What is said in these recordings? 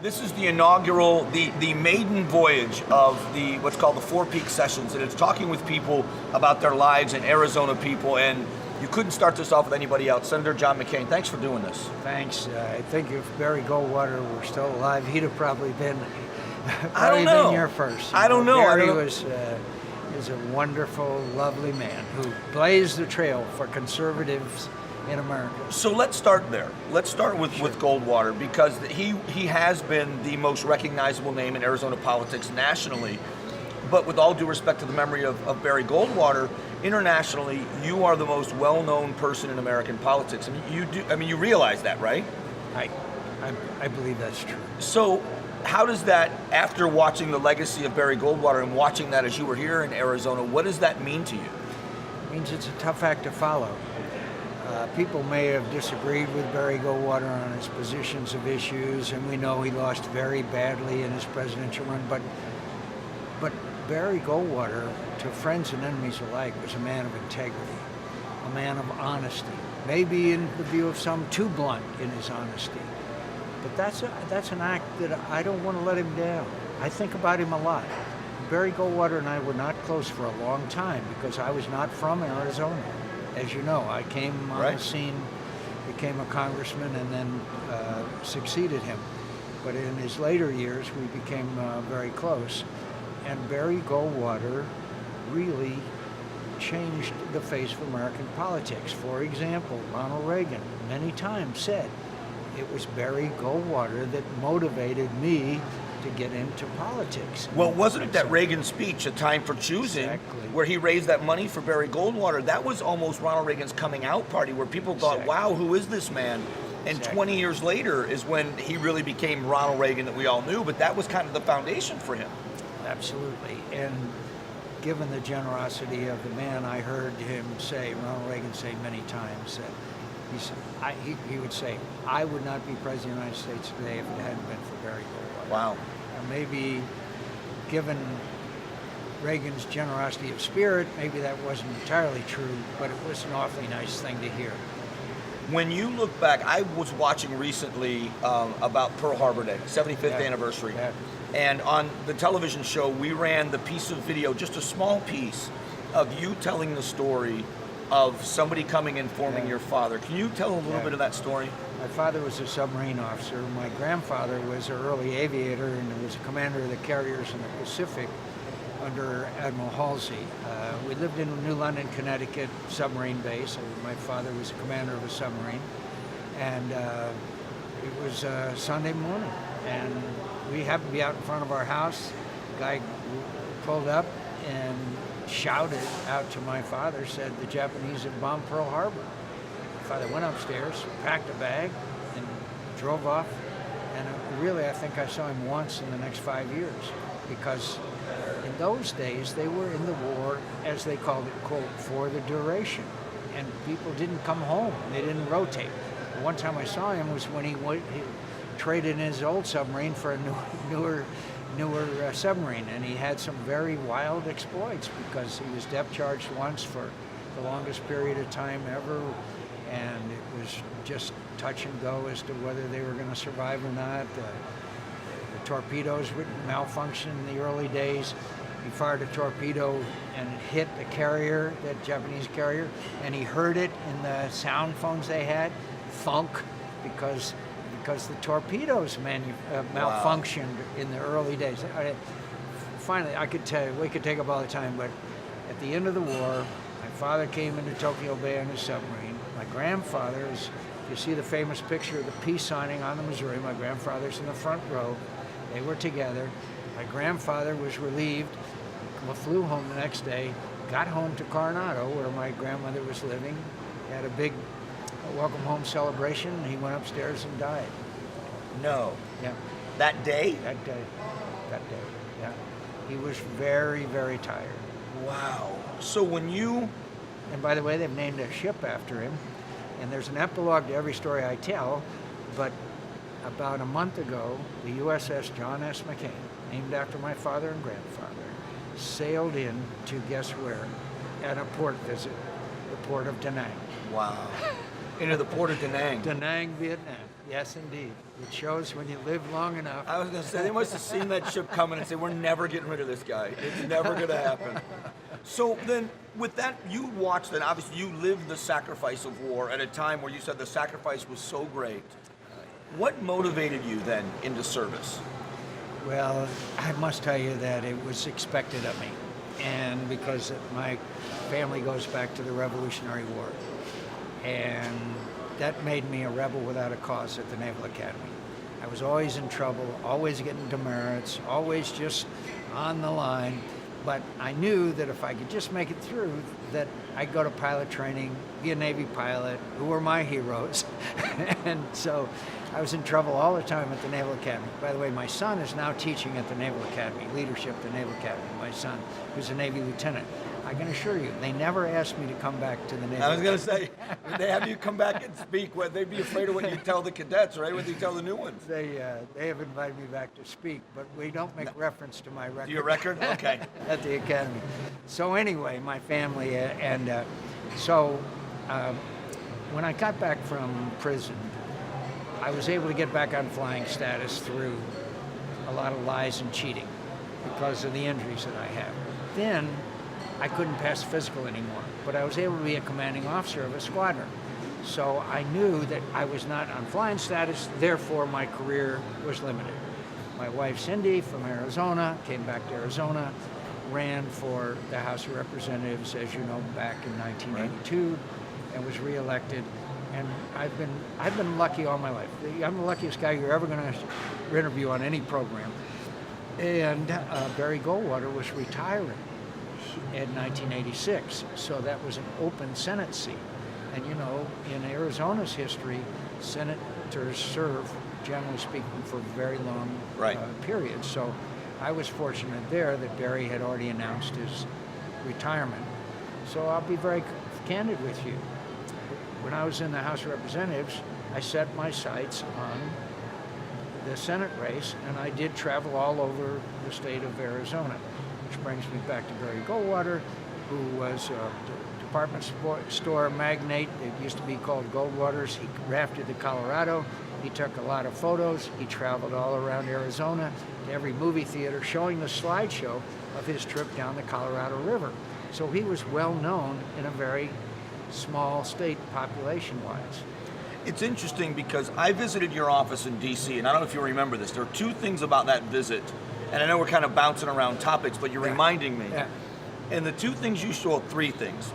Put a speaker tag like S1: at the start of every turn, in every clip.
S1: This is the inaugural, the maiden voyage of the what's called the Four Peaks Sessions, and it's talking with people about their lives and Arizona people. And you couldn't start this off with anybody else. Senator John McCain, thanks for doing this.
S2: Thanks. I think if Barry Goldwater were still alive, he'd have probably been
S1: know.
S2: Here first.
S1: I don't know.
S2: Barry was a wonderful, lovely man who blazed the trail for conservatives in America.
S1: So let's start there. Let's start with Goldwater, because he has been the most recognizable name in Arizona politics nationally. But with all due respect to the memory of Barry Goldwater, internationally, you are the most well-known person in American politics. You realize that, right?
S2: I believe that's true.
S1: So how does that, after watching the legacy of Barry Goldwater and watching that as you were here in Arizona, what does that mean to you?
S2: It means it's a tough act to follow. People may have disagreed with Barry Goldwater on his positions of issues, and we know he lost very badly in his presidential run, but Barry Goldwater, to friends and enemies alike, was a man of integrity, a man of honesty, maybe in the view of some too blunt in his honesty. But that's an act that I don't want to let him down. I think about him a lot. Barry Goldwater and I were not close for a long time because I was not from Arizona. As you know, I came on the scene, became a congressman, and then succeeded him. But in his later years, we became very close. And Barry Goldwater really changed the face of American politics. For example, Ronald Reagan many times said, it was Barry Goldwater that motivated me to get into politics.
S1: Well, wasn't it that Reagan speech, A Time for Choosing, where he raised that money for Barry Goldwater? That was almost Ronald Reagan's coming out party, where people thought, wow, who is this man? And 20 years later is when he really became Ronald Reagan that we all knew, but that was kind of the foundation for him.
S2: Absolutely. And given the generosity of the man, I heard him say, Ronald Reagan say many times, that he would say, I would not be president of the United States today if it hadn't been for Barry Goldwater.
S1: Wow.
S2: And maybe, given Reagan's generosity of spirit, maybe that wasn't entirely true, but it was an awfully nice thing to hear.
S1: When you look back, I was watching recently about Pearl Harbor Day, 75th anniversary.
S2: Yeah.
S1: And on the television show, we ran the piece of video, just a small piece, of you telling the story of somebody coming and informing your father. Can you tell a little bit of that story?
S2: My father was a submarine officer. My grandfather was an early aviator and was a commander of the carriers in the Pacific under Admiral Halsey. We lived in New London, Connecticut, submarine base. My father was a commander of a submarine. And it was Sunday morning, and we happened to be out in front of our house. The guy pulled up and shouted out to my father, said the Japanese had bombed Pearl Harbor. My father went upstairs, packed a bag, and drove off. And really, I think I saw him once in the next 5 years, because in those days, they were in the war, as they called it, quote, for the duration. And people didn't come home. They didn't rotate. The one time I saw him was when he traded in his old submarine for a newer submarine, and he had some very wild exploits because he was depth charged once for the longest period of time ever, and it was just touch and go as to whether they were going to survive or not. The torpedoes would malfunction in the early days. He fired a torpedo and it hit the carrier, that Japanese carrier, and he heard it in the sound phones they had, thunk, because the torpedoes malfunctioned in the early days. Finally, I could tell you, we could take up all the time, but at the end of the war, my father came into Tokyo Bay on his submarine. My grandfather is, you see the famous picture of the peace signing on the Missouri, my grandfather's in the front row. They were together. My grandfather was relieved, flew home the next day, got home to Coronado, where my grandmother was living, had a big welcome home celebration, and he went upstairs and died.
S1: No.
S2: Yeah.
S1: That day?
S2: That day, yeah. He was very, very tired.
S1: Wow. So when you...
S2: And by the way, they've named a ship after him, and there's an epilogue to every story I tell, but about a month ago, the USS John S. McCain, named after my father and grandfather, sailed in to guess where? At a port visit, the port of Da Nang.
S1: Wow. Into the port of Da Nang.
S2: Da Nang, Vietnam. Yes, indeed. It shows when you live long enough.
S1: I was going to say, they must have seen that ship coming and say, we're never getting rid of this guy. It's never going to happen. So then, with that, you watched, and obviously you lived the sacrifice of war at a time where you said the sacrifice was so great. What motivated you then into service?
S2: Well, I must tell you that it was expected of me. And because my family goes back to the Revolutionary War. And that made me a rebel without a cause at the Naval Academy. I was always in trouble, always getting demerits, always just on the line. But I knew that if I could just make it through, that I'd go to pilot training, be a Navy pilot, who were my heroes. And so I was in trouble all the time at the Naval Academy. By the way, my son is now teaching at the Naval Academy, leadership at the Naval Academy. My son, who's a Navy lieutenant. I can assure you, they never asked me to come back to the Naval
S1: I was going to say, when they have you come back and speak, they'd be afraid of what you tell the cadets, right? What you tell the new ones.
S2: They have invited me back to speak, but we don't make reference to my record.
S1: To your record? Okay.
S2: At the Academy. So anyway, my family, when I got back from prison, I was able to get back on flying status through a lot of lies and cheating because of the injuries that I had. Then I couldn't pass physical anymore, but I was able to be a commanding officer of a squadron. So I knew that I was not on flying status, therefore my career was limited. My wife Cindy from Arizona came back to Arizona, ran for the House of Representatives, as you know, back in 1982, and was reelected. And I've been lucky all my life. I'm the luckiest guy you're ever going to interview on any program. And Barry Goldwater was retiring in 1986, so that was an open Senate seat. And you know, in Arizona's history, senators serve, generally speaking, for very long periods. So I was fortunate there that Barry had already announced his retirement. So I'll be very candid with you. When I was in the House of Representatives, I set my sights on the Senate race, and I did travel all over the state of Arizona, which brings me back to Barry Goldwater, who was a department store magnate. It used to be called Goldwater's. He rafted to Colorado. He took a lot of photos. He traveled all around Arizona to every movie theater showing the slideshow of his trip down the Colorado River. So he was well known in a very small state population-wise.
S1: It's interesting because I visited your office in D.C., and I don't know if you remember this. There are two things about that visit, and I know we're kind of bouncing around topics, but you're reminding me.
S2: Yeah.
S1: And the two things you showed, three things.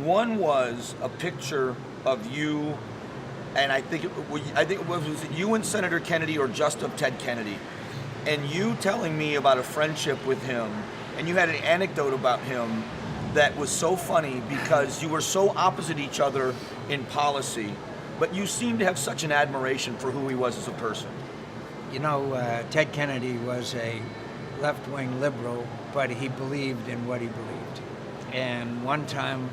S1: One was a picture of you, and I think it was you and Senator Kennedy or just of Ted Kennedy, and you telling me about a friendship with him, and you had an anecdote about him that was so funny because you were so opposite each other in policy, but you seemed to have such an admiration for who he was as a person.
S2: You know, Ted Kennedy was a left-wing liberal, but he believed in what he believed. And one time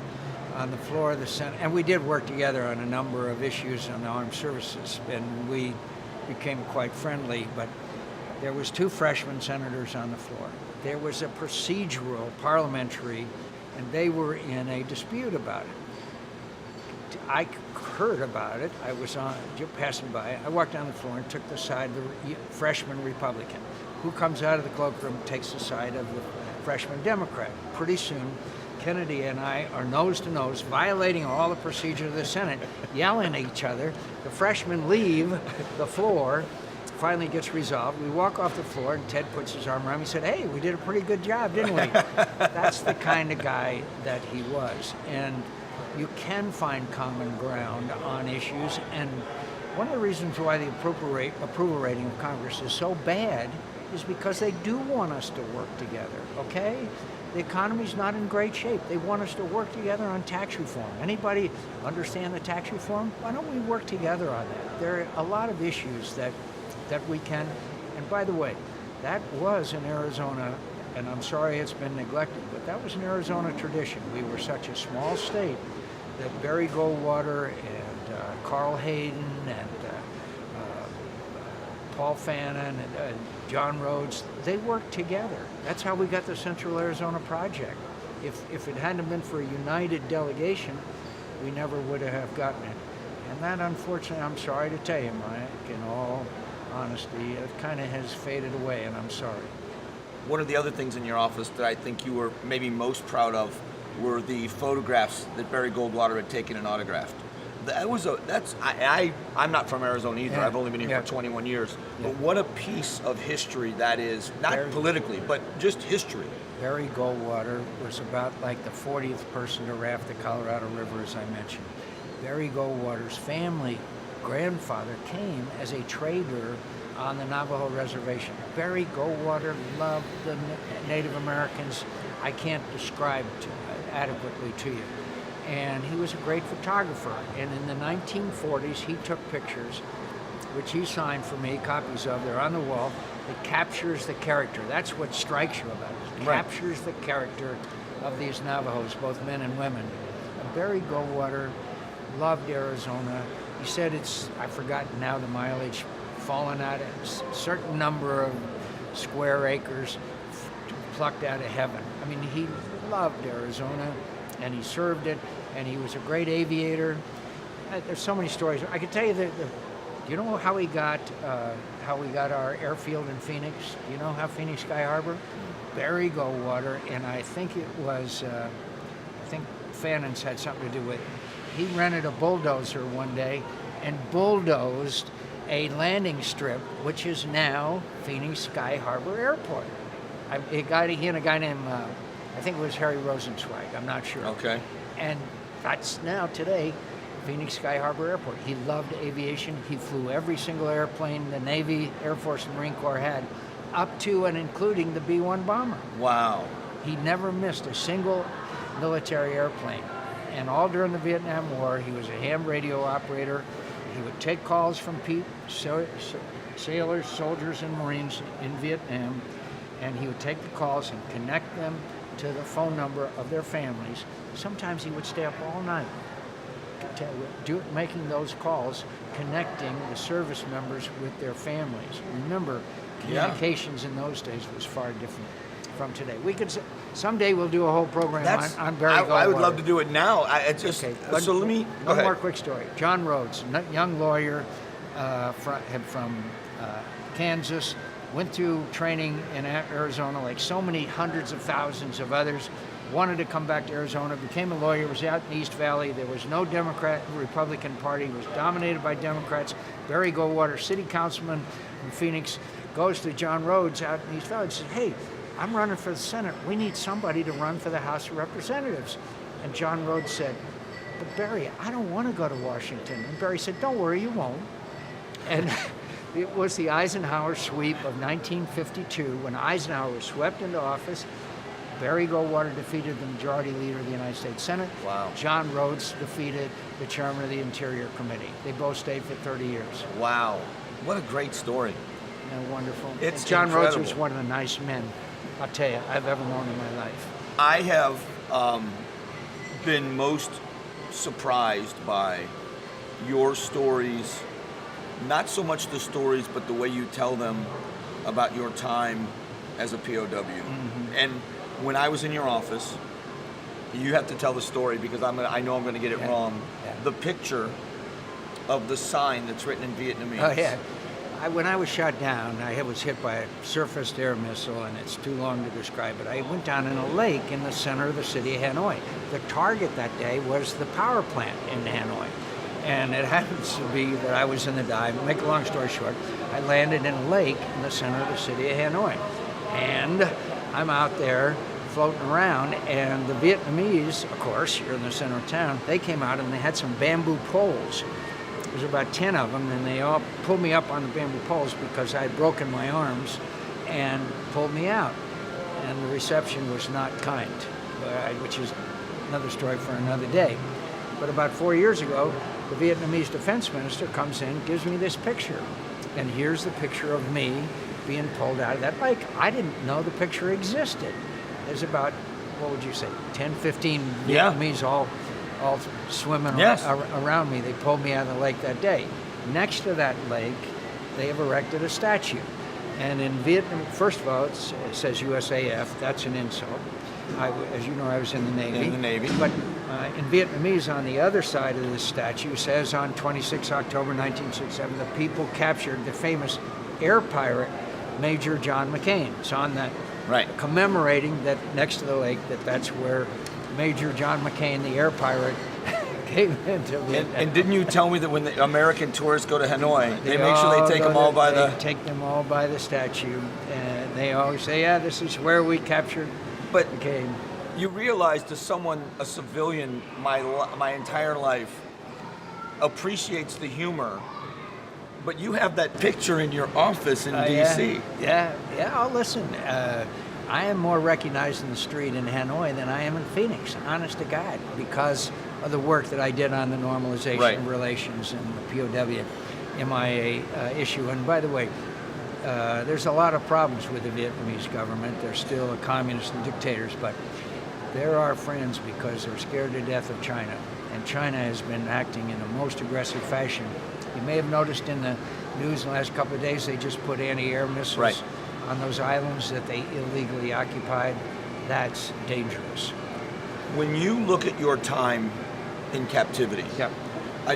S2: on the floor of the Senate, and we did work together on a number of issues on the armed services, and we became quite friendly, but there was two freshman senators on the floor. There was a procedural parliamentary, and they were in a dispute about it. I heard about it. I was passing by. I walked down the floor and took the side of the freshman Republican. Who comes out of the cloakroom, takes the side of the freshman Democrat. Pretty soon, Kennedy and I are nose to nose, violating all the procedure of the Senate, yelling at each other. The freshmen leave the floor. Finally gets resolved. We walk off the floor, and Ted puts his arm around me and said, "Hey, we did a pretty good job, didn't we?" That's the kind of guy that he was. And you can find common ground on issues. And one of the reasons why the approval rating of Congress is so bad is because they do want us to work together, okay? The economy's not in great shape. They want us to work together on tax reform. Anybody understand the tax reform? Why don't we work together on that? There are a lot of issues that we can, and by the way, that was in Arizona, and I'm sorry it's been neglected, but that was an Arizona tradition. We were such a small state that Barry Goldwater and Carl Hayden and Paul Fannin and John Rhodes, they worked together. That's how we got the Central Arizona Project. If it hadn't been for a united delegation, we never would have gotten it. And that, unfortunately, I'm sorry to tell you, Mike, in all honesty, it kind of has faded away, and I'm sorry.
S1: One of the other things in your office that I think you were maybe most proud of were the photographs that Barry Goldwater had taken and autographed. I'm not from Arizona either.
S2: Yeah.
S1: I've only been here for 21 years.
S2: Yeah.
S1: But what a piece of history that is, not politically, but just history.
S2: Barry Goldwater was about like the 40th person to raft the Colorado River, as I mentioned. Barry Goldwater's family grandfather came as a trader on the Navajo reservation. Barry Goldwater loved the Native Americans. I can't describe adequately to you. And he was a great photographer. And in the 1940s, he took pictures, which he signed for me, copies of. They're on the wall. It captures the character. That's what strikes you about it. It captures the character of these Navajos, both men and women. And Barry Goldwater loved Arizona. He said it's, I've forgotten now the mileage, fallen out of a certain number of square acres plucked out of heaven. I mean, he loved Arizona, and he served it, and he was a great aviator. There's so many stories. I could tell you that. Do you know how we got our airfield in Phoenix? Do you know how Phoenix Sky Harbor? Barry Goldwater, and I think it was, I think Fannon's had something to do with it. He rented a bulldozer one day and bulldozed a landing strip, which is now Phoenix Sky Harbor Airport. He and a guy named, I think it was Harry Rosenzweig, I'm not sure.
S1: Okay.
S2: And that's now today Phoenix Sky Harbor Airport. He loved aviation. He flew every single airplane the Navy, Air Force, and Marine Corps had, up to and including the B-1 bomber.
S1: Wow.
S2: He never missed a single military airplane. And all during the Vietnam War, he was a ham radio operator. He would take calls from sailors, soldiers, and Marines in Vietnam, and he would take the calls and connect them to the phone number of their families. Sometimes he would stay up all night making those calls, connecting the service members with their families. Remember, communications in those days was far different from today. We could someday we'll do a whole program on Barry Goldwater.
S1: I would love to do it now. So let me go ahead.
S2: One more quick story. John Rhodes, young lawyer from Kansas, went through training in Arizona like so many hundreds of thousands of others. Wanted to come back to Arizona, became a lawyer, was out in East Valley. There was no Democrat Republican Party. It was dominated by Democrats. Barry Goldwater, city councilman in Phoenix, goes to John Rhodes out in East Valley and says, hey, I'm running for the Senate. We need somebody to run for the House of Representatives. And John Rhodes said, but Barry, I don't want to go to Washington. And Barry said, don't worry, you won't. And it was the Eisenhower sweep of 1952 when Eisenhower was swept into office. Barry Goldwater defeated the majority leader of the United States Senate.
S1: Wow.
S2: John Rhodes defeated the chairman of the Interior Committee. They both stayed for 30 years.
S1: Wow. What a great story.
S2: Isn't that wonderful?
S1: It's
S2: John
S1: incredible.
S2: Rhodes was one of the nice men, I'll tell you, I've ever known in my life.
S1: I have been most surprised by your stories, not so much the stories, but the way you tell them about your time as a POW. Mm-hmm. And when I was in your office, you have to tell the story because I know I'm going to get it wrong. Yeah. The picture of the sign that's written in Vietnamese.
S2: Oh, yeah. When I was shot down, I was hit by a surface-to-air missile, and it's too long to describe it. I went down in a lake in the center of the city of Hanoi. The target that day was the power plant in Hanoi. And it happens to be that I was in the dive. Make a long story short, I landed in a lake in the center of the city of Hanoi. And I'm out there floating around, and the Vietnamese, of course, you're in the center of town, they came out and they had some bamboo poles. There was about 10 of them, and they all pulled me up on the bamboo poles because I had broken my arms and pulled me out. And the reception was not kind, which is another story for another day. But about 4 years ago, the Vietnamese defense minister comes in, gives me this picture. And here's the picture of me being pulled out of that lake. I didn't know the picture existed. There's about, what would you say, 10, 15 Vietnamese all swimming around me. They pulled me out of the lake that day. Next to that lake, they have erected a statue. And in Vietnam, first of all, it says USAF. That's an insult. As you know, I was in the Navy.
S1: In the Navy.
S2: But In Vietnamese, on the other side of this statue, says on 26 October 1967, the people captured the famous air pirate, Major John McCain. It's on that,
S1: Right.
S2: commemorating that next to the lake, that's where Major John McCain, the air pirate, came into Vietnam.
S1: And didn't you tell me that when the American tourists go to Hanoi, they make sure they take them all by the...
S2: They take them all by the statue, and they always say, yeah, this is where we captured McCain.
S1: You realize, to someone, a civilian, my entire life appreciates the humor, but you have that picture in your office in D.C.
S2: Yeah. Oh, listen, I am more recognized in the street in Hanoi than I am in Phoenix, honest to God, because of the work that I did on the normalization of relations and the POW MIA issue. And by the way, there's a lot of problems with the Vietnamese government. They're still communists and dictators, but they're our friends because they're scared to death of China. And China has been acting in the most aggressive fashion. You may have noticed in the news in the last couple of days, they just put anti-air missiles on those islands that they illegally occupied. That's dangerous.
S1: When you look at your time in captivity,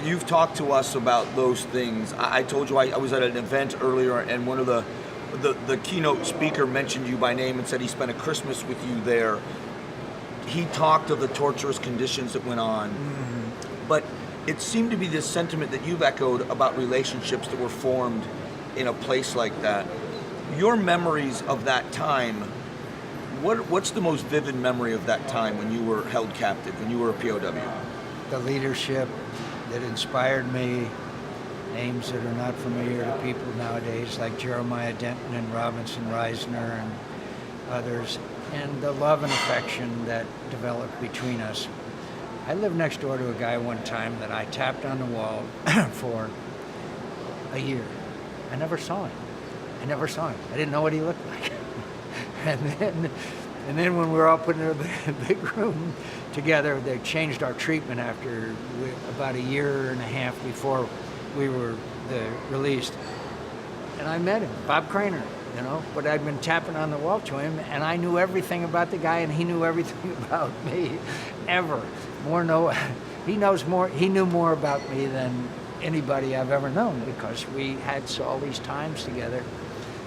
S1: you've talked to us about those things. I told you I was at an event earlier, and one of the keynote speaker mentioned you by name and said he spent a Christmas with you there. He talked of the torturous conditions that went on, but it seemed to be this sentiment that you've echoed about relationships that were formed in a place like that. Your memories of that time, what's the most vivid memory of that time when you were held captive, when you were a POW?
S2: The leadership that inspired me, names that are not familiar to people nowadays, like Jeremiah Denton and Robinson Reisner and others, and the love and affection that developed between us. I lived next door to a guy one time that I tapped on the wall for a year. I never saw him. I didn't know what he looked like. and then when we were all put in a big room together, they changed our treatment after about a year and a half before we were released. And I met him, Bob Craner, but I'd been tapping on the wall to him, and I knew everything about the guy, and he knew everything about me, ever. He knew more about me than anybody I've ever known, because we had all these times together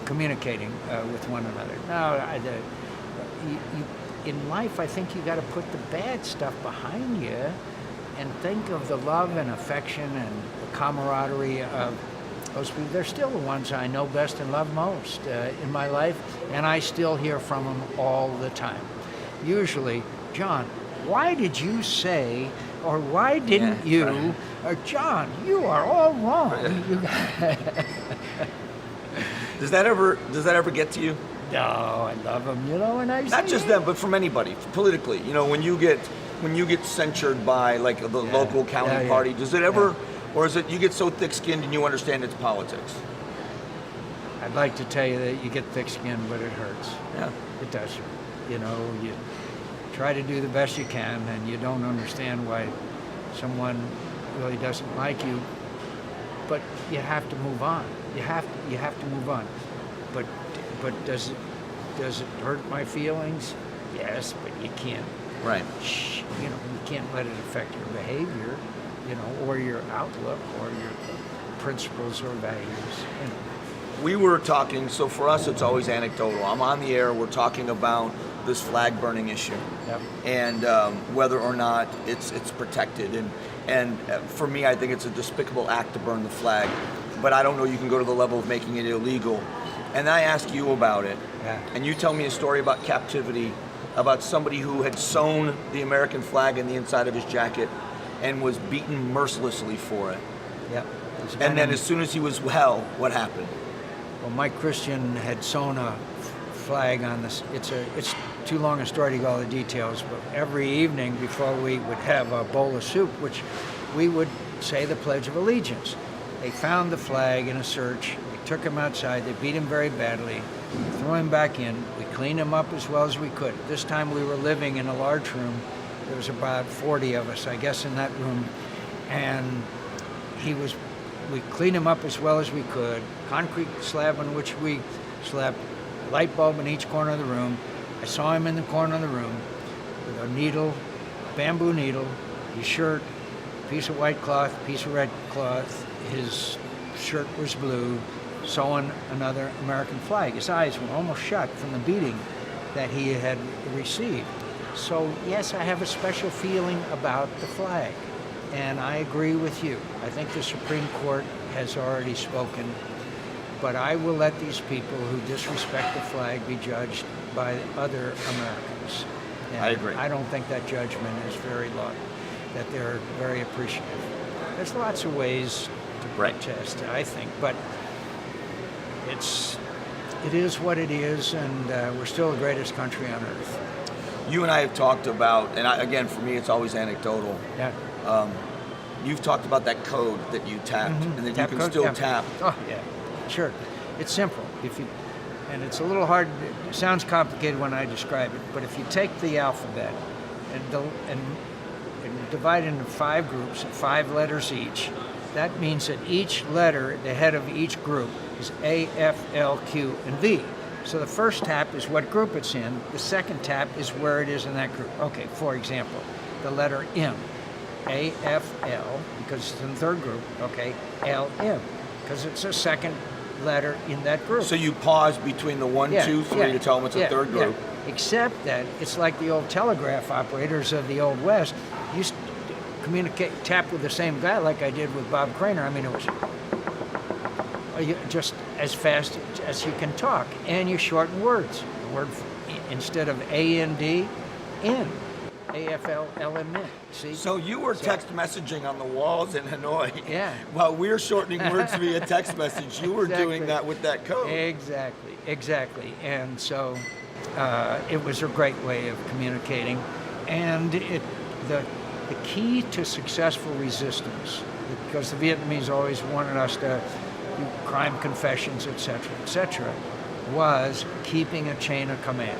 S2: communicating with one another. Now, in life, I think you got to put the bad stuff behind you and think of the love and affection and the camaraderie of those people. They're still the ones I know best and love most in my life, and I still hear from them all the time. Usually, John, why did you say, or why didn't you, or John, you are all wrong.
S1: Does that ever get to you?
S2: No, I love them, and I
S1: not just them, but from anybody politically. When you get censured by like the local county party, does it ever, or is it you get so thick-skinned and you understand it's politics?
S2: I'd like to tell you that you get thick-skinned, but it hurts.
S1: Yeah,
S2: it does hurt. You try to do the best you can, and you don't understand why someone really doesn't like you, but you have to move on. You have to move on. But does it hurt my feelings? Yes, but you can't.
S1: Right.
S2: You can't let it affect your behavior, or your outlook, or your principles or values.
S1: We were talking. So for us, it's always anecdotal. I'm on the air. We're talking about this flag burning issue, and whether or not it's protected. And for me, I think it's a despicable act to burn the flag. But I don't know you can go to the level of making it illegal. And I ask you about it, and you tell me a story about captivity, about somebody who had sewn the American flag in the inside of his jacket and was beaten mercilessly for it.
S2: Yep.
S1: And then as soon as he was well, what happened?
S2: Well, Mike Christian had sewn a flag on this. It's too long a story to go all the details, but every evening before we would have a bowl of soup, which we would say the Pledge of Allegiance. They found the flag in a search. They took him outside. They beat him very badly. Threw him back in. We cleaned him up as well as we could. This time we were living in a large room. There was about 40 of us, I guess, in that room. And we cleaned him up as well as we could. Concrete slab on which we slept. Light bulb in each corner of the room. I saw him in the corner of the room with a needle bamboo needle, his shirt, piece of white cloth, piece of red cloth. His shirt was blue, sewing another American flag. His eyes were almost shut from the beating that he had received. So yes, I have a special feeling about the flag, and I agree with you. I think the Supreme Court has already spoken, but I will let these people who disrespect the flag be judged by other Americans. And
S1: I agree.
S2: I don't think that judgment is very long, that they're very appreciative. There's lots of ways to protest, I think, but it is what it is, and we're still the greatest country on earth.
S1: You and I have talked about, and again, for me, it's always anecdotal.
S2: Yeah.
S1: You've talked about that code that you tapped, and that
S2: Tap
S1: you can
S2: code?
S1: still
S2: Yeah.
S1: tap.
S2: Oh, yeah, sure. It's simple. And it's a little hard. It sounds complicated when I describe it, but if you take the alphabet and divide it into 5 groups, 5 letters each, that means that each letter, the head of each group, is A, F, L, Q, and V. So the first tap is what group it's in. The second tap is where it is in that group. Okay, for example, the letter M. A, F, L, because it's in the third group. Okay, L, M, because it's the second letter in that group.
S1: So you pause between the 1, 2, 3 to tell them it's a third group.
S2: Yeah. Except that it's like the old telegraph operators of the Old West used to tap with the same guy like I did with Bob Craner. I mean, it was just as fast as you can talk, and you shorten words. The word instead of A N D, N, A F L L M N. See?
S1: So you were text messaging on the walls in Hanoi.
S2: Yeah.
S1: While we're shortening words via text message, you were doing that with that code.
S2: Exactly. And so it was a great way of communicating, and the key to successful resistance, because the Vietnamese always wanted us to do crime confessions, etc., was keeping a chain of command,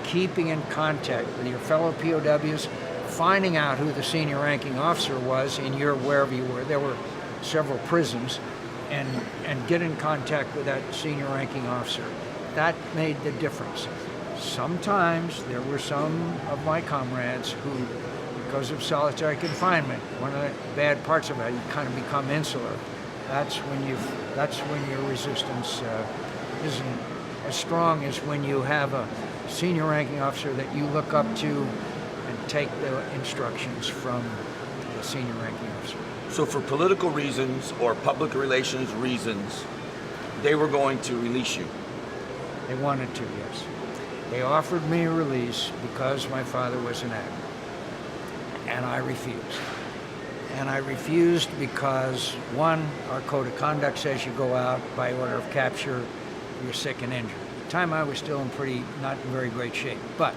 S2: keeping in contact with your fellow POWs, finding out who the senior ranking officer was in your wherever you were. There were several prisons, and get in contact with that senior ranking officer. That made the difference. Sometimes there were some of my comrades who, because of solitary confinement, one of the bad parts of it, you kind of become insular. That's when your resistance isn't as strong as when you have a senior ranking officer that you look up to and take the instructions from the senior ranking officer.
S1: So for political reasons or public relations reasons, they were going to release you.
S2: They wanted to, yes. They offered me a release because my father was an admiral. And I refused. And I refused because, one, our code of conduct says you go out by order of capture, you're sick and injured. At the time I was still not in very great shape. But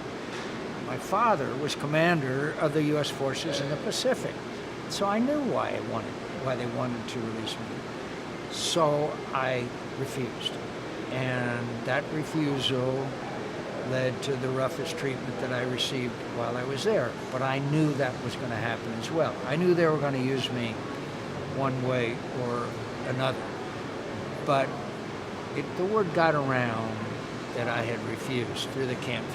S2: my father was commander of the U.S. forces in the Pacific. So I knew why they wanted to release me. So I refused. And that refusal led to the roughest treatment that I received while I was there. But I knew that was going to happen as well. I knew they were going to use me one way or another. But the word got around that I had refused through the camp,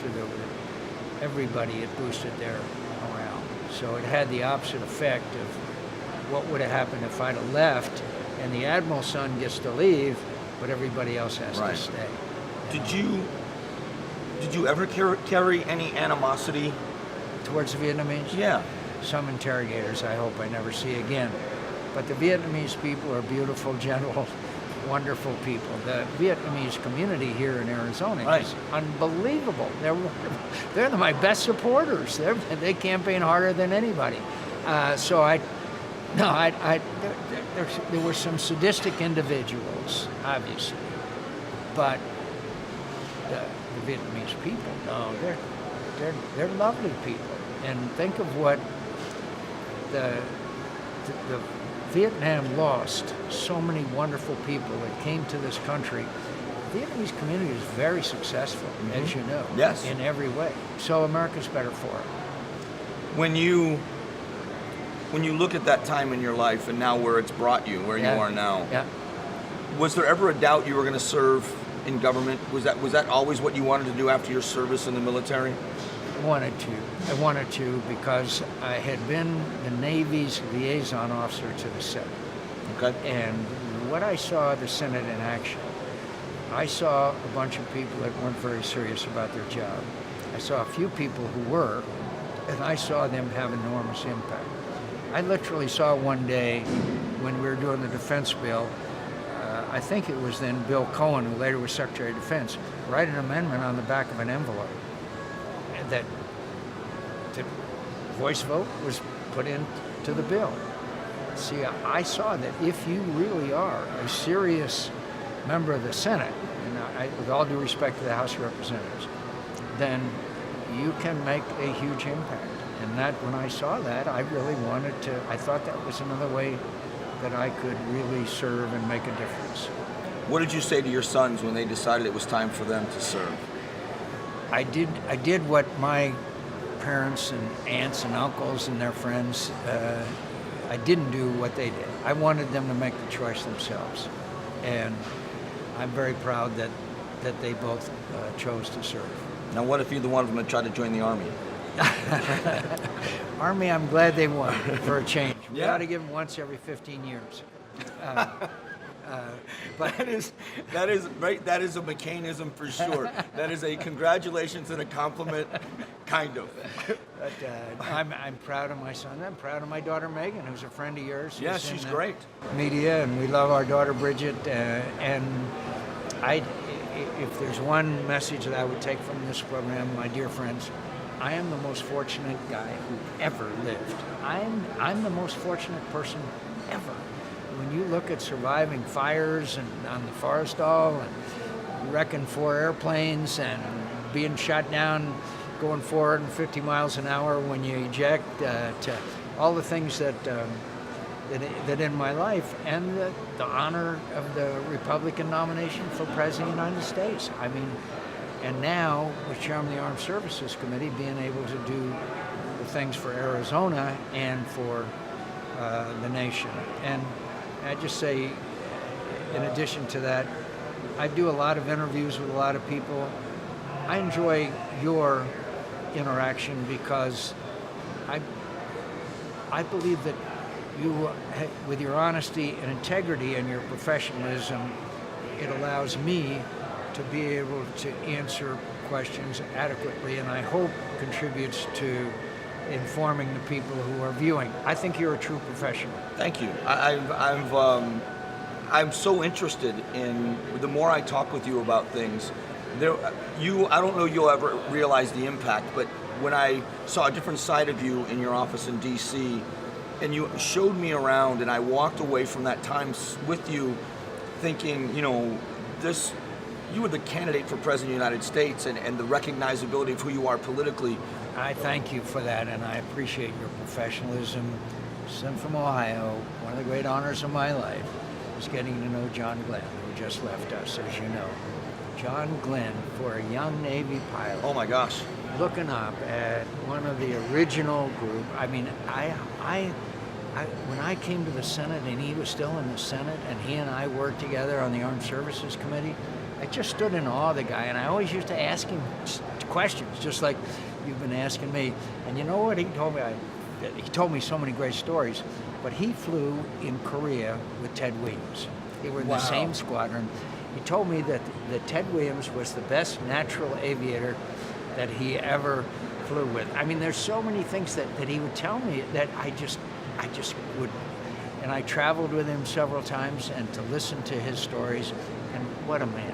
S2: everybody had boosted their morale. So it had the opposite effect of what would have happened if I'd have left and the admiral's son gets to leave, but everybody else has to stay.
S1: Did you ever carry any animosity
S2: towards the Vietnamese?
S1: Yeah.
S2: Some interrogators I hope I never see again. But the Vietnamese people are beautiful, gentle, wonderful people. The Vietnamese community here in Arizona is unbelievable. They're my best supporters. They campaign harder than anybody. There were some sadistic individuals, obviously, but the Vietnamese people, no, they're lovely people. And think of what the Vietnam lost so many wonderful people that came to this country. The Vietnamese community is very successful, as you know, in every way. So America's better for it.
S1: When you look at that time in your life and now where it's brought you, where you are now, was there ever a doubt you were going to serve in government? Was that always what you wanted to do after your service in the military?
S2: wanted to because I had been the Navy's liaison officer to the Senate.
S1: Okay.
S2: And what I saw the Senate in action, I saw a bunch of people that weren't very serious about their job. I saw a few people who were, and I saw them have enormous impact. I literally saw one day when we were doing the defense bill, I think it was then Bill Cohen, who later was Secretary of Defense, write an amendment on the back of an envelope that the voice vote was put into the bill. See, I saw that if you really are a serious member of the Senate, and with all due respect to the House of Representatives, then you can make a huge impact. And that, when I saw that, I really wanted to, I thought that was another way that I could really serve and make a difference.
S1: What did you say to your sons when they decided it was time for them to serve?
S2: I did what my parents and aunts and uncles and their friends, I didn't do what they did. I wanted them to make the choice themselves. And I'm very proud that they both chose to serve.
S1: Now, what if you're the one of them that tried to join the Army?
S2: Army, I'm glad they won for a change. We
S1: Yeah.
S2: ought to give them once every 15 years.
S1: But that is right. That is a McCainism for sure. That is a congratulations and a compliment, kind of.
S2: But I'm proud of my son. I'm proud of my daughter Megan, who's a friend of yours.
S1: Yeah,
S2: who's
S1: she's
S2: in,
S1: great.
S2: Media, and we love our daughter Bridget. And if there's one message that I would take from this program, my dear friends, I am the most fortunate guy who ever lived. I'm the most fortunate person ever. When you look at surviving fires and on the Forrestal and wrecking 4 airplanes and being shot down, going 450 miles an hour when you eject, to all the things that in my life, and the honor of the Republican nomination for President of the United States. I mean, and now, with Chairman of the Armed Services Committee, being able to do the things for Arizona and for the nation. And I just say, in addition to that, I do a lot of interviews with a lot of people. I enjoy your interaction because I believe that you, with your honesty and integrity and your professionalism, it allows me to be able to answer questions adequately, and I hope contributes to informing the people who are viewing. I think you're a true professional.
S1: Thank you. I'm so interested in, the more I talk with you about things, I don't know you'll ever realize the impact, but when I saw a different side of you in your office in DC, and you showed me around, and I walked away from that time with you thinking, you were the candidate for President of the United States, and the recognizability of who you are politically.
S2: I thank you for that, and I appreciate your professionalism. Son from Ohio, one of the great honors of my life was getting to know John Glenn, who just left us, as you know. John Glenn, for a young Navy pilot.
S1: Oh my gosh.
S2: Looking up at one of the original group. I mean, when I came to the Senate and he was still in the Senate and he and I worked together on the Armed Services Committee, I just stood in awe of the guy, and I always used to ask him questions, just like you've been asking me. And you know what he told me? He told me so many great stories, but he flew in Korea with Ted Williams. They were in the same squadron. He told me that Ted Williams was the best natural aviator that he ever flew with. I mean, there's so many things that he would tell me that I just would. And I traveled with him several times, and to listen to his stories, and what a man.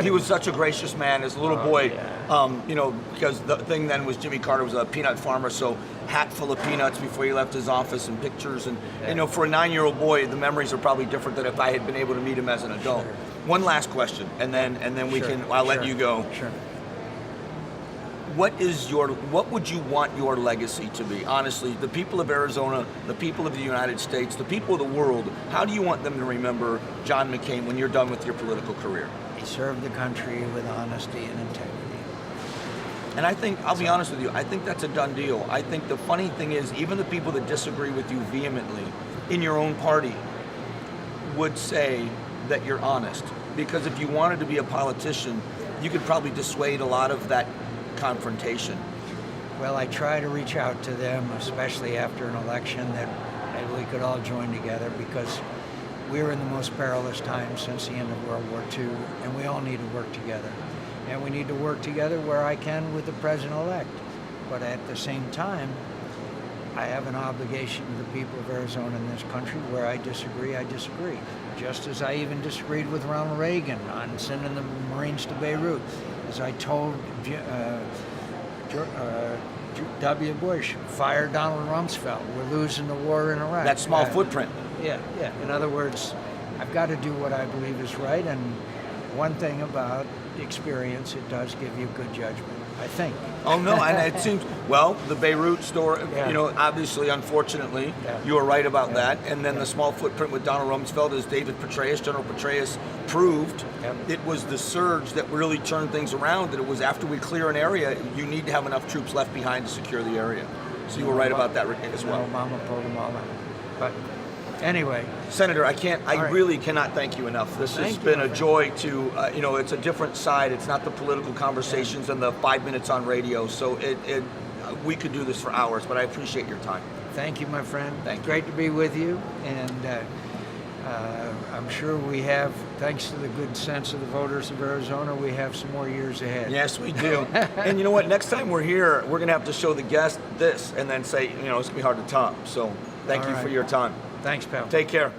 S1: He was such a gracious man as a little boy.
S2: Yeah.
S1: Because the thing then was Jimmy Carter was a peanut farmer, so hat full of peanuts before he left his office, and pictures, and for a 9-year-old boy, the memories are probably different than if I had been able to meet him as an adult.
S2: Sure.
S1: One last question, and then I'll let you go.
S2: Sure.
S1: What would you want your legacy to be? Honestly, the people of Arizona, the people of the United States, the people of the world, how do you want them to remember John McCain when you're done with your political career?
S2: He served the country with honesty and integrity.
S1: And I think, I'll be honest with you, I think that's a done deal. I think the funny thing is, even the people that disagree with you vehemently in your own party would say that you're honest. Because if you wanted to be a politician, you could probably dissuade a lot of that confrontation.
S2: Well, I try to reach out to them, especially after an election, that maybe we could all join together, because we're in the most perilous time since the end of World War II, and we all need to work together. And we need to work together where I can with the president-elect. But at the same time, I have an obligation to the people of Arizona and this country. Where I disagree, I disagree. Just as I even disagreed with Ronald Reagan on sending the Marines to Beirut. As I told W. Bush, fire Donald Rumsfeld. We're losing the war in Iraq.
S1: That small footprint.
S2: Yeah. In other words, I've got to do what I believe is right. And one thing about experience, it does give you good judgment, I think.
S1: Oh, no, and it seems, well, the Beirut story, obviously, unfortunately, you were right about that. And then the small footprint with Donald Rumsfeld, as General Petraeus proved, it was the surge that really turned things around. That it was after we clear an area, you need to have enough troops left behind to secure the area. So you were right about that as well.
S2: Obama pulled them all out. But anyway,
S1: Senator, I really cannot thank you enough. This has been a joy to, it's a different side. It's not the political conversations and the 5 minutes on radio. So we could do this for hours, but I appreciate your time.
S2: Thank you, my friend.
S1: Thank you.
S2: Great to be with you. And I'm sure we have, thanks to the good sense of the voters of Arizona, we have some more years ahead.
S1: Yes, we do. And you know what? Next time we're here, we're going to have to show the guest this and then say, it's going to be hard to top. So thank you for your time.
S2: Thanks, pal.
S1: Take care.